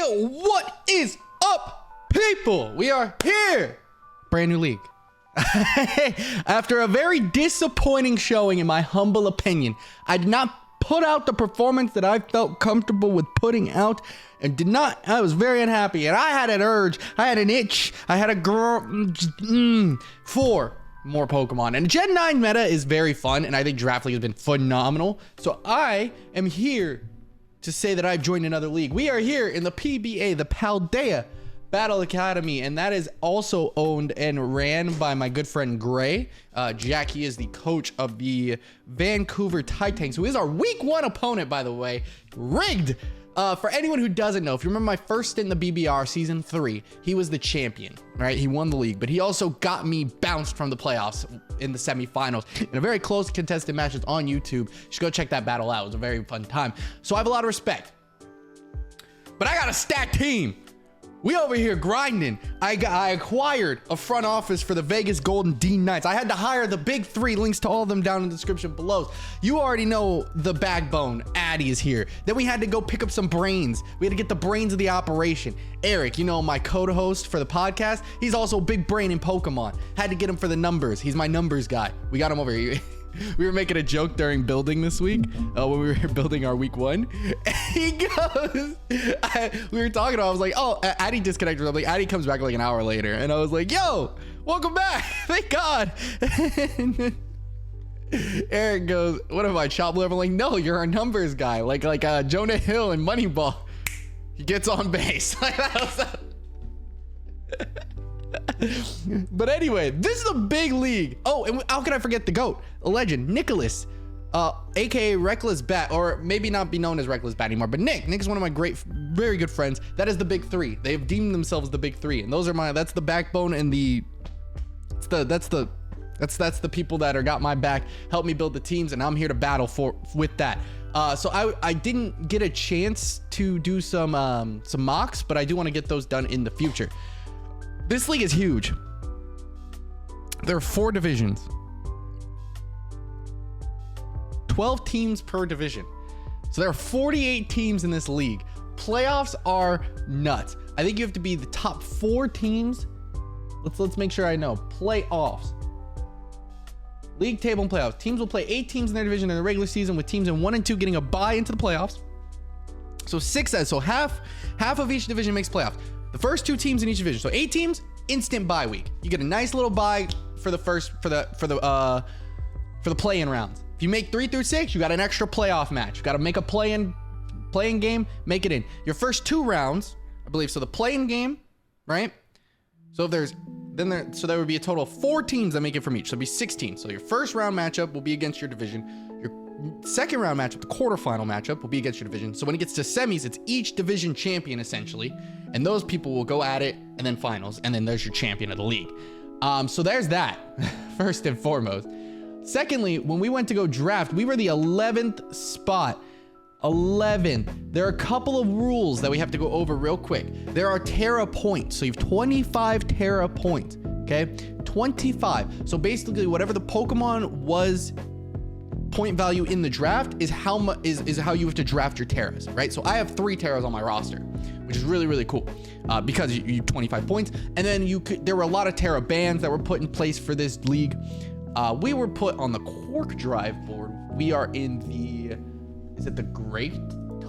Yo, what is up, people? We are here. Brand new league. After a very disappointing showing, in my humble opinion, I did not put out the performance that I felt comfortable with putting out, and I was very unhappy, and I had an urge, I had an itch, I had a for more Pokemon. And Gen 9 meta is very fun, and I think Draft League has been phenomenal. So I am here to say that I've joined another league. We are here in the PBA, the Paldea Battle Academy, and that is also owned and ran by my good friend Gray. Jack, he is the coach of the Vancouver Titans, who is our week 1 opponent, by the way. Rigged. For anyone who doesn't know, if you remember my first stint in the BBR season 3, he was the champion, right? He won the league, but he also got me bounced from the playoffs in the semifinals in a very close contested matches on YouTube. You should go check that battle out. It was a very fun time. So I have a lot of respect, but I got a stacked team. We over here grinding. I acquired a front office for the Vegas Golden D-NITES. I had to hire the big 3. Links to all of them down in the description below. You already know the backbone. Addy is here. Then we had to go pick up some brains. We had to get the brains of the operation. Eric, you know, my co-host for the podcast, he's also a big brain in Pokemon. Had to get him for the numbers. He's my numbers guy. We got him over here. We were making a joke during building this week when we were building our week 1. And he goes, we were talking about, I was like, oh, Addy disconnected. I'm like, Addy comes back like an hour later. And I was like, yo, welcome back. Thank God. Eric goes, what am I, chop liver? I'm like, no, you're our numbers guy. Like Jonah Hill and Moneyball. He gets on base. But anyway, this is a big league. Oh, and how can I forget the GOAT, a legend, Nicholas, aka Reckless Bat, or maybe not be known as Reckless Bat anymore, but Nick is one of my very good friends. That is the big 3. They have deemed themselves the big 3, and those are that's the backbone and that's the people that are got my back, help me build the teams, and I'm here to battle with that. So I didn't get a chance to do some mocks, but I do want to get those done in the future. This league is huge. There are 4 divisions. 12 teams per division. So there are 48 teams in this league. Playoffs are nuts. I think you have to be the top 4 teams. Let's make sure I know. Playoffs. League table and playoffs. Teams will play 8 teams in their division in the regular season, with teams in 1 and 2 getting a bye into the playoffs. So half of each division makes playoffs. The first 2 teams in each division. So 8 teams, instant bye week. You get a nice little bye for the play-in rounds. If you make 3 through 6, you got an extra playoff match. You got to make a play-in game, make it in. Your first 2 rounds, I believe. So the play-in game, right? So if there would be a total of 4 teams that make it from each. So it'd be 16. So your first round matchup will be against your division. Your second round matchup, the quarterfinal matchup, will be against your division. So when it gets to semis, it's each division champion essentially, and those people will go at it, and then finals, and then there's your champion of the league. So there's that. First and foremost. Secondly, when we went to go draft, we were the 11th spot. 11th. There are a couple of rules that we have to go over real quick. There are Terra points. So you have 25 Terra points. Okay, 25. So basically, whatever the Pokemon was point value in the draft is how much is how you have to draft your Terras, right? So I have 3 Terras on my roster, which is really cool, because you 25 points. And then there were a lot of Terra bans that were put in place for this league. We were put on the Quark Drive board. We are in is it the Great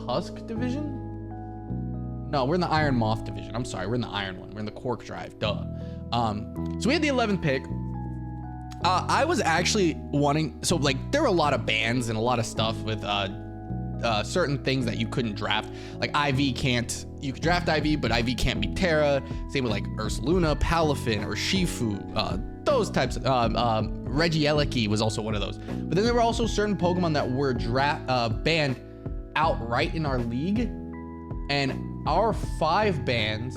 Tusk division? No, we're in the Iron Moth division. I'm sorry, we're in the Iron one. We're in the Quark Drive, duh. So we had the 11th pick. I was actually wanting, so like there were a lot of bans and a lot of stuff with certain things that you couldn't draft. Like you could draft IV, but IV can't be Terra. Same with like Ursaluna, Palafin, or Shifu. Those types of, Regieleki was also one of those. But then there were also certain Pokemon that were banned outright in our league. And our 5 bans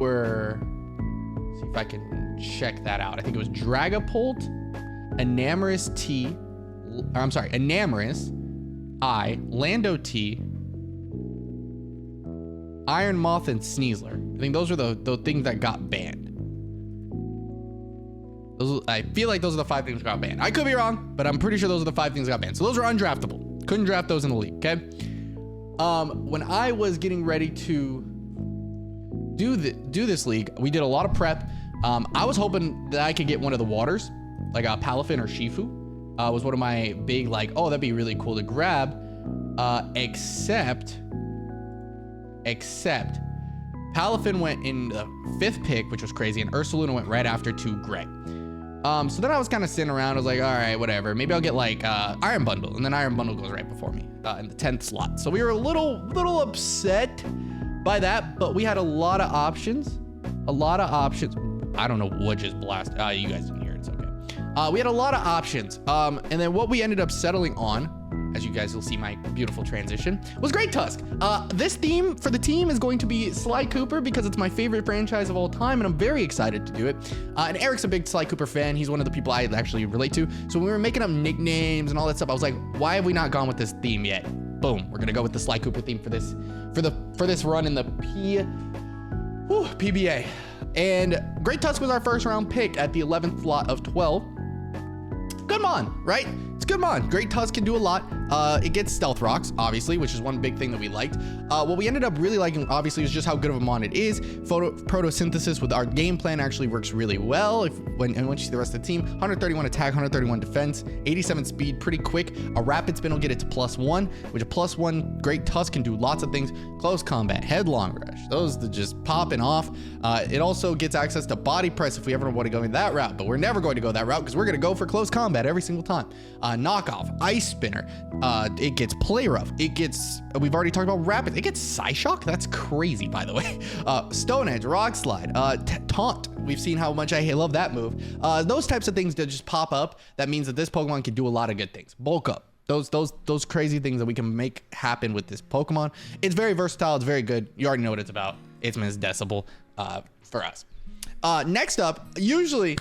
were, let's see if I can check that out. I think it was Dragapult, Enamorus I, Lando T, Iron Moth, and Sneasler. I think those are the things that got banned. I feel like those are the 5 things that got banned. I could be wrong, but I'm pretty sure those are the 5 things that got banned. So those are undraftable. Couldn't draft those in the league, okay? When I was getting ready to do this league, we did a lot of prep. I was hoping that I could get one of the waters, like a Palafin or Shifu. Was one of my big, like, oh, that'd be really cool to grab. Except Palafin went in the 5th pick, which was crazy, and Ursaluna went right after to Gray. So then I was kind of sitting around. I was like, all right, whatever. Maybe I'll get like Iron Bundle, and then Iron Bundle goes right before me in the 10th slot. So we were a little upset by that, but we had a lot of options. I don't know what just blasted. You guys didn't hear it. It's okay. We had a lot of options. And then what we ended up settling on, as you guys will see my beautiful transition, was Great Tusk. This theme for the team is going to be Sly Cooper because it's my favorite franchise of all time, and I'm very excited to do it. And Eric's a big Sly Cooper fan. He's one of the people I actually relate to. So when we were making up nicknames and all that stuff, I was like, why have we not gone with this theme yet? Boom, we're gonna go with the Sly Cooper theme for this run in the PBA. And Great Tusk was our first round pick at the 11th slot of 12. Good mon, right? It's good mon. Great Tusk can do a lot. It gets stealth rocks, obviously, which is one big thing that we liked. What we ended up really liking, obviously, is just how good of a mon it is. Photosynthesis with our game plan actually works really well. Once you see the rest of the team, 131 attack, 131 defense, 87 speed, pretty quick. A rapid spin will get it to +1, which a +1 Great Tusk can do lots of things. Close combat, headlong rush, those are just popping off. It also gets access to body press if we ever want to go that route, but we're never going to go that route because we're going to go for close combat every single time. Knockoff, ice spinner. It gets play rough. It gets, we've already talked about rapid. It gets Psyshock. That's crazy, by the way. Stone Edge, Rock Slide, Taunt. We've seen how much I love that move. Those types of things that just pop up. That means that this Pokemon can do a lot of good things. Bulk up. Those crazy things that we can make happen with this Pokemon. It's very versatile. It's very good. You already know what it's about. It's Ms. Decibel for us. Next up, usually,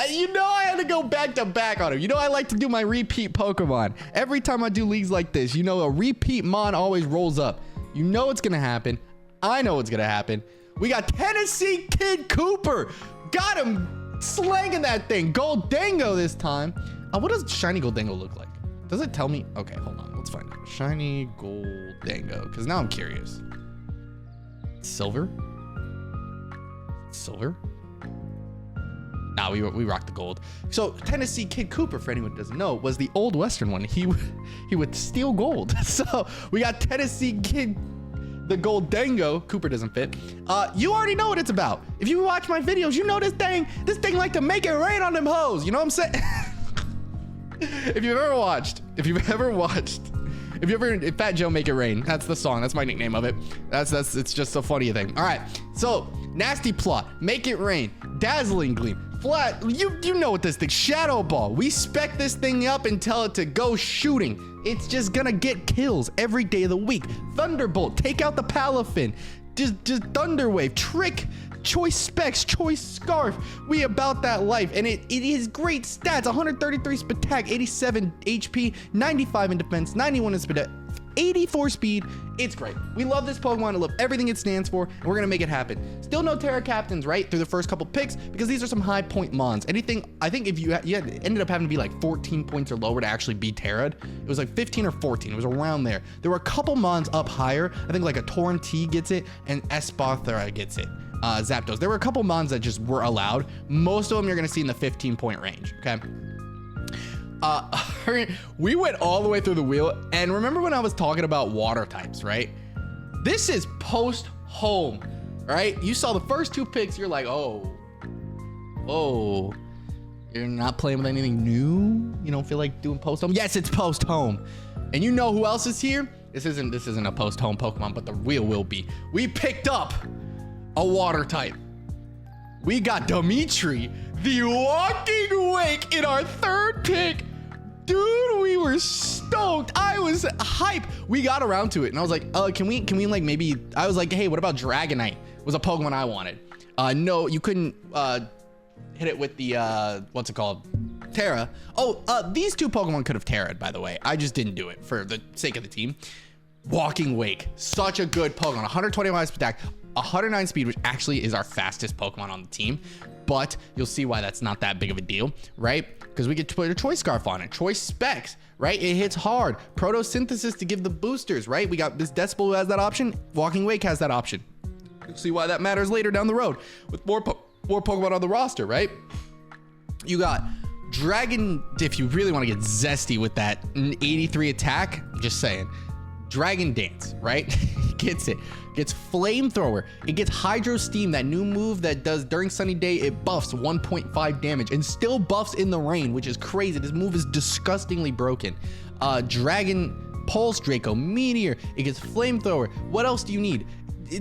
you know I had to go back to back on him. You know I like to do my repeat Pokemon. Every time I do leagues like this, you know a repeat mon always rolls up. You know it's gonna happen. I know it's gonna happen. We got Tennessee Kid Cooper. Got him slanging that thing. Goldango this time. What does shiny Goldango look like? Does it tell me? Okay, hold on. Let's find out. Shiny Goldango, because now I'm curious. Silver? Silver? Nah, we rocked the gold. So Tennessee Kid Cooper, for anyone who doesn't know, was the old Western one. He would steal gold. So we got Tennessee Kid, the Goldango. Cooper doesn't fit. You already know what it's about. If you watch my videos, you know this thing like to make it rain on them hoes. You know what I'm saying? If you've ever watched, Fat Joe Make It Rain, that's the song. That's my nickname of it. It's just a funny thing. All right, so Nasty Plot, Make It Rain, Dazzling Gleam, Flat. You know what this thing? Shadow Ball. We spec this thing up and tell it to go shooting. It's just gonna get kills every day of the week. Thunderbolt, take out the Palafin. Just Thunderwave, Trick. Choice specs, choice scarf. We about that life, and it is great stats. 133 attack, 87 HP, 95 in defense, 91 in speed, 84 speed. It's great. We love this Pokemon. I love everything it stands for, and we're gonna make it happen. Still no Terra Captains, right, through the first couple picks, because these are some high point mons. Anything, I think if you ended up having to be like 14 points or lower to actually be Terra'd. It was like 15 or 14. It was around there. There were a couple mons up higher. I think like a Torn T gets it, and Espathra gets it. Zapdos. There were a couple mons that just were allowed. Most of them you're gonna see in the 15-point range, okay? We went all the way through the wheel, and remember when I was talking about water types, right? This is post-home, right? You saw the first two picks, you're like, oh, you're not playing with anything new? You don't feel like doing post-home? Yes, it's post-home. And you know who else is here? This isn't a post-home Pokemon, but the wheel will be. We picked up a water type. We got Dimitri, the Walking Wake, in our third pick. Dude, we were stoked. I was hype. We got around to it, and I was like, can we like maybe, I was like, hey, what about Dragonite? Was a Pokemon I wanted. No, you couldn't hit it with the, what's it called? Terra. These two Pokemon could have Terra'd, by the way. I just didn't do it for the sake of the team. Walking Wake, such a good Pokemon. 125 attack, 109 speed, which actually is our fastest Pokemon on the team, but you'll see why that's not that big of a deal, right? Because we get to put a Choice Scarf on it, Choice Specs, right? It hits hard. Photosynthesis to give the boosters, right? We got this Decibel who has that option. Walking Wake has that option. You'll see why that matters later down the road with more Pokemon on the roster, right? You got Dragon, if you really want to get zesty with that 83 attack, just saying. Dragon Dance, right? Gets it. Gets Flamethrower. It gets Hydro Steam, that new move that does during sunny day, it buffs 1.5 damage and still buffs in the rain, which is crazy. This move is disgustingly broken. Dragon Pulse, Draco Meteor. It gets Flamethrower. What else do you need?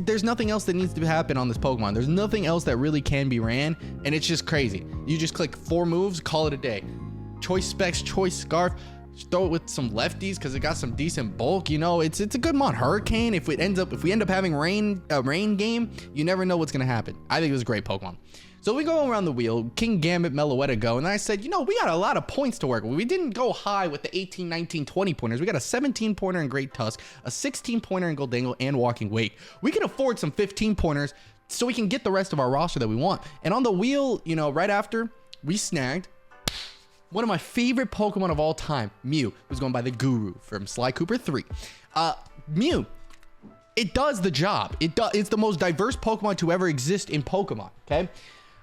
There's nothing else that needs to happen on this Pokemon. There's nothing else that really can be ran, and it's just crazy. You just click 4 moves, call it a day. Choice Specs, Choice Scarf. Just throw it with some lefties because it got some decent bulk. You know, it's a good mon. Hurricane. If we end up having a rain game, you never know what's gonna happen. I think it was a great Pokemon. So we go around the wheel. King Gambit, Meloetta go, and I said, you know, we got a lot of points to work with. We didn't go high with the 18, 19, 20 pointers. We got a 17 pointer in Great Tusk, a 16 pointer in Goldangle, and Walking Wake. We can afford some 15 pointers so we can get the rest of our roster that we want. And on the wheel, you know, right after, we snagged one of my favorite Pokemon of all time, Mew, who's going by the Guru from Sly Cooper 3. Mew, it does the job. It's the most diverse Pokemon to ever exist in Pokemon, okay?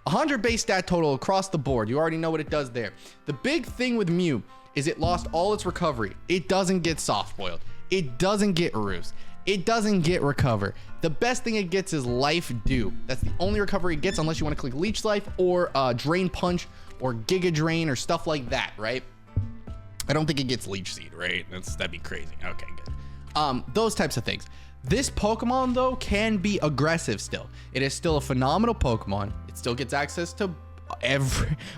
100 base stat total across the board. You already know what it does there. The big thing with Mew is it lost all its recovery. It doesn't get soft boiled. It doesn't get roost. It doesn't get recover. The best thing it gets is Life Dew. That's the only recovery it gets unless you want to click Leech Life or Drain Punch or Giga Drain or stuff like that, right? I don't think it gets Leech Seed, right? That'd be crazy. Okay, good. Those types of things. This Pokemon, though, can be aggressive still. It is still a phenomenal Pokemon. It still gets access to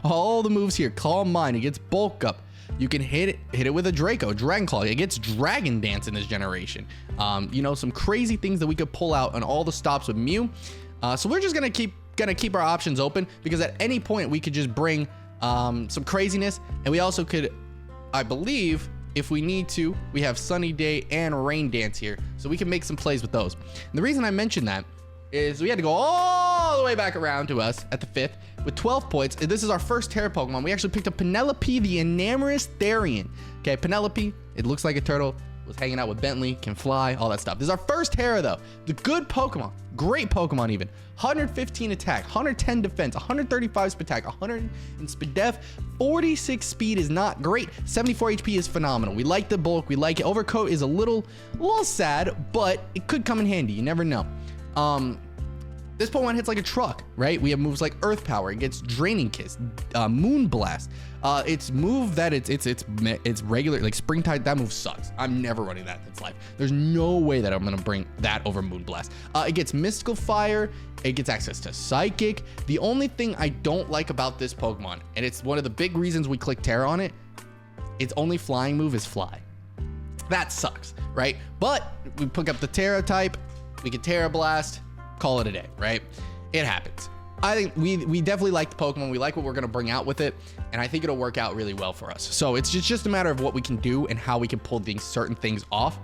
all the moves here. Calm Mind. It gets Bulk Up. You can hit it with a Draco, Dragon Claw. It gets Dragon Dance in this generation. You know, some crazy things that we could pull out on all the stops with Mew. So we're just gonna keep our options open because at any point we could just bring some craziness, and we also could, I believe, if we need to, we have Sunny Day and Rain Dance here, so we can make some plays with those. And the reason I mentioned that is we had to go all the way back around to us at the 5th with 12 points. This is our first Terra Pokemon. We actually picked up Penelope, the Enamorous Therian. Okay, Penelope, it looks like a turtle, was hanging out with Bentley, can fly, all that stuff. This is our first Terra, though. The good Pokemon, great Pokemon even. 115 attack, 110 defense, 135 speed attack, 100 in speed def, 46 speed is not great. 74 HP is phenomenal. We like the bulk, we like it. Overcoat is a little sad, but it could come in handy. You never know. This Pokemon hits like a truck, right? We have moves like Earth Power. It gets Draining Kiss, Moon Blast. Its move that it's regular, like Springtide. That move sucks. I'm never running that in its life. There's no way that I'm gonna bring that over Moon Blast. It gets Mystical Fire. It gets access to Psychic. The only thing I don't like about this Pokemon, and it's one of the big reasons we click Terra on it, its only flying move is Fly. That sucks, right? But we pick up the Terra type. We get Terra Blast. Call it a day, right? It happens. I think we definitely like the Pokemon. We like what we're gonna bring out with it, and I think it'll work out really well for us. So it's just a matter of what we can do and how we can pull certain things off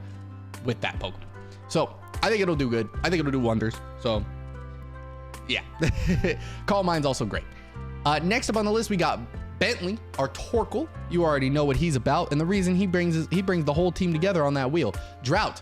with that Pokemon. So I think it'll do good. I think it'll do wonders. So yeah, Calm Mind's also great. Next up on the list, we got Bentley, our Torkoal. You already know what he's about, and the reason he brings the whole team together on that wheel. Drought.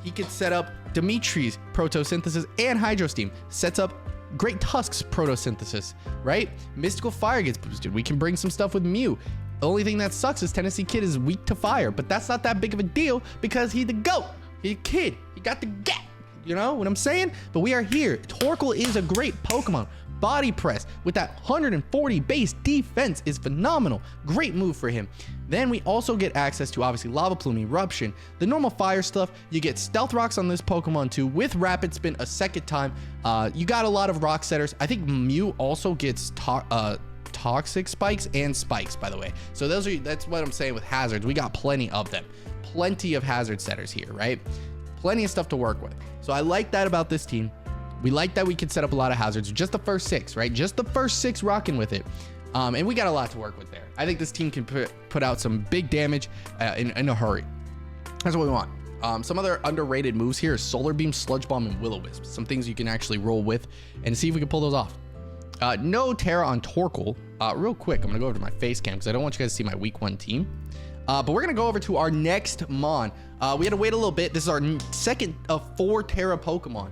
He could set up Dimitri's Protosynthesis and Hydro Steam. Sets up Great Tusk's Protosynthesis, right? Mystical Fire gets boosted. We can bring some stuff with Mew. The only thing that sucks is Tennessee Kid is weak to fire, but that's not that big of a deal because he's the GOAT. He's a kid. He got the gat. You know what I'm saying? But we are here. Torkoal is a great Pokemon. Body Press with that 140 base defense is phenomenal. Great move for him. Then we also get access to obviously Lava Plume, Eruption, the normal fire stuff. You get Stealth Rocks on this Pokemon too with Rapid Spin a second time. You got a lot of Rock Setters. I think Mew also gets Toxic Spikes and Spikes, by the way. So that's what I'm saying with hazards. We got plenty of them. Plenty of hazard setters here, right? Plenty of stuff to work with. So I like that about this team. We like that we can set up a lot of hazards. Just the first 6, right? Just the first 6 rocking with it. And we got a lot to work with there. I think this team can put out some big damage in a hurry. That's what we want. Some other underrated moves here is Solar Beam, Sludge Bomb, and Will-O-Wisp. Some things you can actually roll with and see if we can pull those off. No Terra on Torkoal. Real quick, I'm going to go over to my face cam because I don't want you guys to see my week 1 team. But we're going to go over to our next Mon. We had to wait a little bit. This is our second of 4 Terra Pokemon.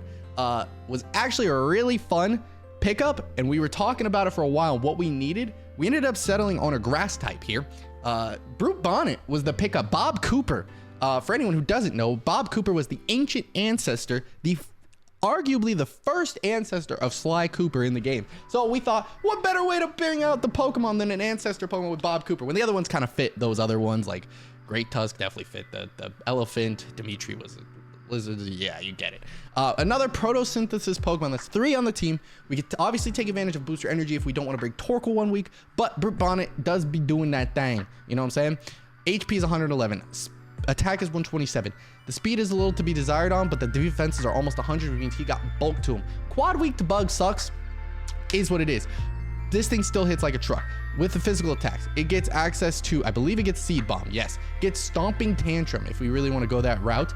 was actually a really fun pickup, and we were talking about it for a while. What we needed, we ended up settling on a grass type here. Brute Bonnet was the pickup. Bob Cooper, for anyone who doesn't know, Bob Cooper was the ancient ancestor, arguably the first ancestor of Sly Cooper in the game. So we thought, what better way to bring out the Pokemon than an ancestor Pokemon with Bob Cooper, when the other ones kind of fit those other ones, like Great Tusk definitely fit the elephant. Dimitri was a lizard. Yeah, you get it. Another photosynthesis Pokemon. That's 3 on the team. We could obviously take advantage of booster energy if we don't want to bring Torkoal 1 week, but Brute Bonnet does be doing that thing. You know what I'm saying? HP is 111. Attack is 127. The speed is a little to be desired on, but the defenses are almost 100, which means he got bulk to him. Quad weak to bug sucks, is what it is. This thing still hits like a truck. With the physical attacks, it gets access to, I believe it gets Seed Bomb, yes. Gets Stomping Tantrum if we really want to go that route.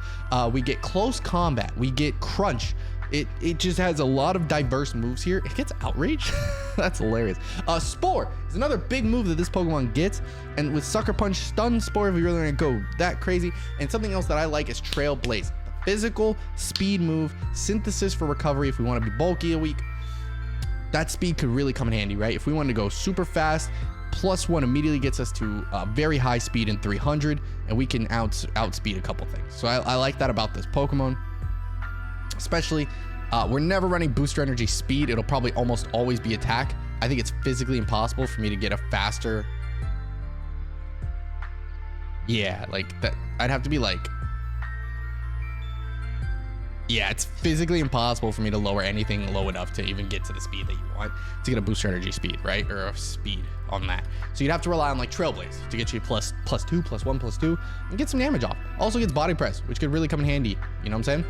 We get Close Combat, we get Crunch. It just has a lot of diverse moves here. It gets Outrage. That's hilarious. Spore is another big move that this Pokemon gets. And with Sucker Punch, Stun Spore, if we really want to go that crazy. And something else that I like is Trailblaze. The physical speed move, Synthesis for recovery if we want to be bulky a week. That speed could really come in handy, right? If we want to go super fast, +1 immediately gets us to very high speed in 300, and we can outspeed a couple things. So I like that about this Pokemon. Especially, we're never running booster energy speed. It'll probably almost always be attack. I think it's physically impossible for me to get a faster. Yeah, like that. I'd have to be like, yeah, it's physically impossible for me to lower anything low enough to even get to the speed that you want to get a booster energy speed, right? Or a speed on that. So you'd have to rely on like Trailblaze to get you +2, +1, +2, and get some damage off. Also gets Body Press, which could really come in handy. You know what I'm saying?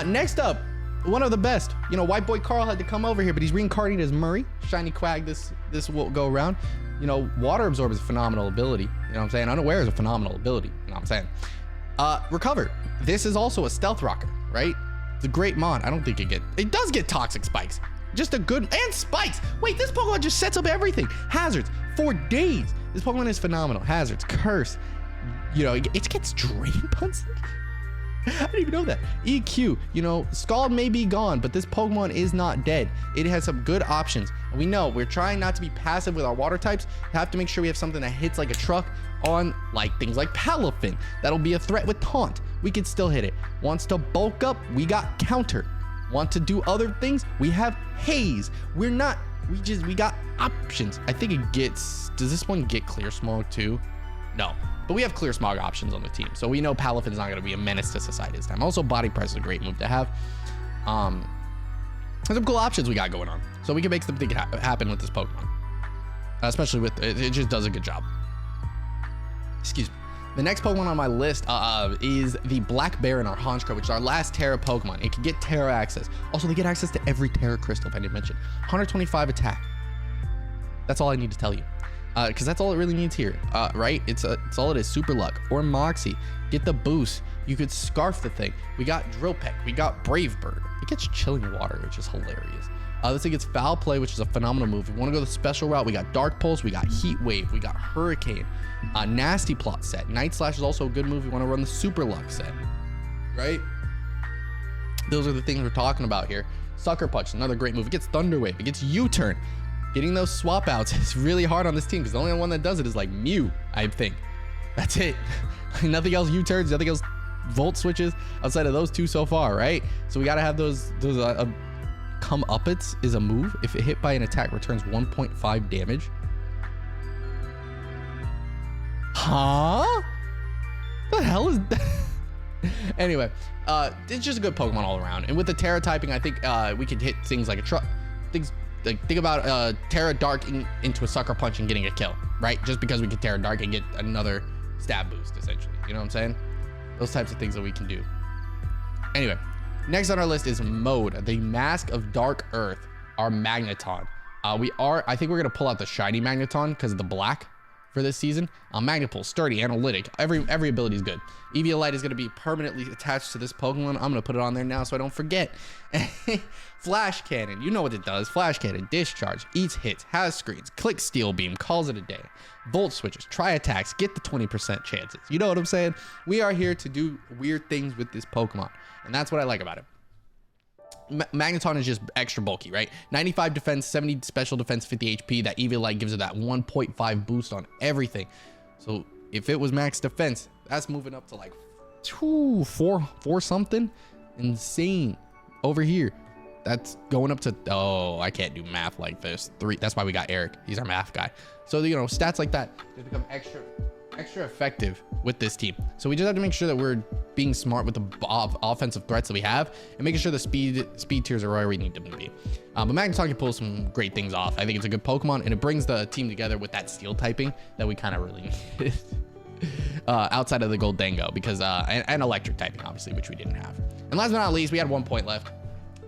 Next up, one of the best. You know, White Boy Carl had to come over here, but he's reincarnated as Murray. Shiny Quag, this will go around. You know, Water Absorb is a phenomenal ability. You know what I'm saying? Unaware is a phenomenal ability. You know what I'm saying? Recover. This is also a stealth rocker, right? It's a great mod. I don't think it does get Toxic Spikes. Just a good, and Spikes. Wait, this Pokemon just sets up everything. Hazards for days. This Pokemon is phenomenal. Hazards, Curse. You know, it gets Drain Punch. I didn't even know that. EQ, you know, Scald may be gone, but this Pokemon is not dead. It has some good options. And we know we're trying not to be passive with our water types. We have to make sure we have something that hits like a truck on like things like Palafin. That'll be a threat with Taunt. We could still hit it. Wants to bulk up, we got Counter. Want to do other things, we have Haze. We got options. I think it gets, does this one get Clear Smog too? No, but we have Clear Smog options on the team. So we know Palafin's not going to be a menace to society this time. Also, Body Press is a great move to have. There's some cool options we got going on. So we can make something happen with this Pokemon. Especially with, it just does a good job. Excuse me. The next Pokemon on my list is the Black Bear in our Honchkrow, which is our last Terra Pokemon. It can get Terra access. Also, they get access to every Terra Crystal, if I didn't mention. 125 attack. That's all I need to tell you. Because that's all it really needs here, right? It's all it is. Super Luck or Moxie. Get the boost. You could Scarf the thing. We got Drill Peck. We got Brave Bird. It gets Chilling Water, which is hilarious. This thing gets Foul Play, which is a phenomenal move. If we want to go the special route, we got Dark Pulse. We got Heat Wave. We got Hurricane. Nasty Plot set. Night Slash is also a good move. We want to run the Super Luck set, right? Those are the things we're talking about here. Sucker Punch, another great move. It gets Thunder Wave. It gets U-Turn. Getting those swap outs is really hard on this team because the only one that does it is like Mew, I think. That's it. Nothing else U-turns, nothing else Volt switches outside of those two so far, right? So we got to have those Come Uppets is a move. If it hit by an attack, returns 1.5 damage. Huh? The hell is that? Anyway, it's just a good Pokemon all around. And with the Terra typing, I think we could hit things like a truck. Think about Terra Dark into a Sucker Punch and getting a kill, right? Just because we can Terra Dark and get another stab boost, essentially. You know what I'm saying? Those types of things that we can do. Anyway, next on our list is Mode, the Mask of Dark Earth, our Magneton. I think we're gonna pull out the shiny Magneton because of the black for this season. Magnapult, sturdy, analytic, every ability is good. Eviolite is gonna be permanently attached to this Pokemon. I'm gonna put it on there now so I don't forget. Flash Cannon, you know what it does. Flash Cannon, discharge, eats hits, has screens, click Steel Beam, calls it a day. Volt switches, try attacks, get the 20% chances. You know what I'm saying? We are here to do weird things with this Pokemon, and that's what I like about it. Magneton is just extra bulky, right? 95 defense, 70 special defense, 50 HP. That EV Light gives it that 1.5 boost on everything. So if it was max defense, that's moving up to like 4 something. Insane. Over here, that's going up to, oh, I can't do math like this. 3. That's why we got Eric. He's our math guy. So, you know, stats like that, they become extra effective with this team. So we just have to make sure that we're being smart with the offensive threats that we have and making sure the speed tiers are where we need them to be. But Magneton can pull some great things off. I think it's a good Pokemon, and it brings the team together with that steel typing that we kind of really needed outside of the Goldango, because and electric typing, obviously, which we didn't have. And last but not least, we had 1 point left.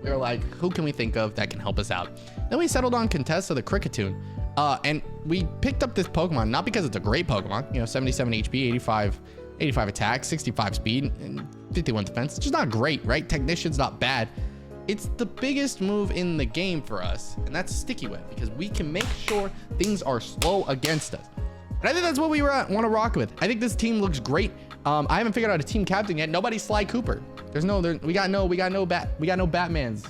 We were like, who can we think of that can help us out? Then we settled on Contessa, the Cricketune. And we picked up this Pokemon, not because it's a great Pokemon, you know, 77 HP, 85 attack, 65 speed, and 51 defense. It's just not great, right? Technician's not bad. It's the biggest move in the game for us, and that's Sticky Web, because we can make sure things are slow against us. And I think that's what we want to rock with. I think this team looks great. I haven't figured out a team captain yet. Nobody's Sly Cooper. We got no Batmans.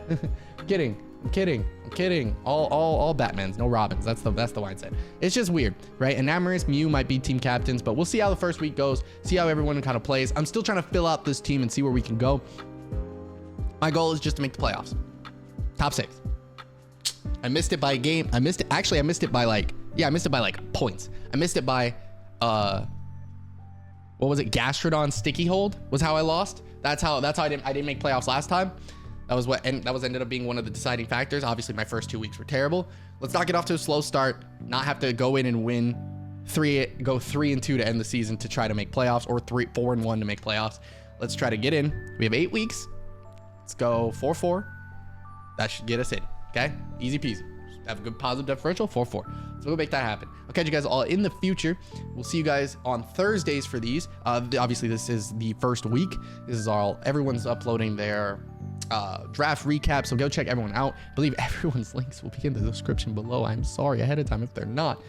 I'm kidding. All Batmans, no Robins. That's the mindset. It's just weird, right? And Amorous, Mew might be team captains, but we'll see how the first week goes. See how everyone kind of plays. I'm still trying to fill out this team and see where we can go. My goal is just to make the playoffs. Top 6. I missed it by a game. I missed it by like points. I missed it by what was it? Gastrodon Sticky Hold was how I lost. That's how I didn't make playoffs last time. That ended up being one of the deciding factors. Obviously, my first 2 weeks were terrible. Let's not get off to a slow start. Not have to go in and win go 3-2 to end the season to try to make playoffs, or 4-1 to make playoffs. Let's try to get in. We have 8 weeks. Let's go 4-4. That should get us in. Okay, easy peasy. Just have a good positive differential. 4-4. So we'll make that happen. I'll catch you guys all in the future. We'll see you guys on Thursdays for these. Obviously, this is the first week. This is all everyone's uploading their draft recap, so go check everyone out. I believe everyone's links will be in the description below. I'm sorry ahead of time if they're not.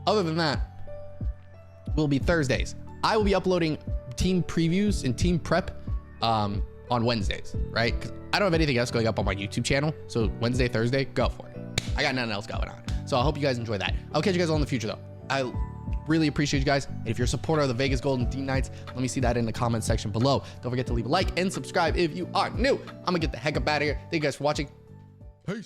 Other than that, will be Thursdays. I will be uploading team previews and team prep on Wednesdays, right? Because I don't have anything else going up on my YouTube channel, so Wednesday, Thursday, go for it. I got nothing else going on, so I hope you guys enjoy that. I'll catch you guys all in the future, though. I really appreciate you guys. And if you're a supporter of the Vegas Golden D-NITES, let me see that in the comment section below. Don't forget to leave a like and subscribe if you are new. I'm gonna get the heck up out of here. Thank you guys for watching. Peace.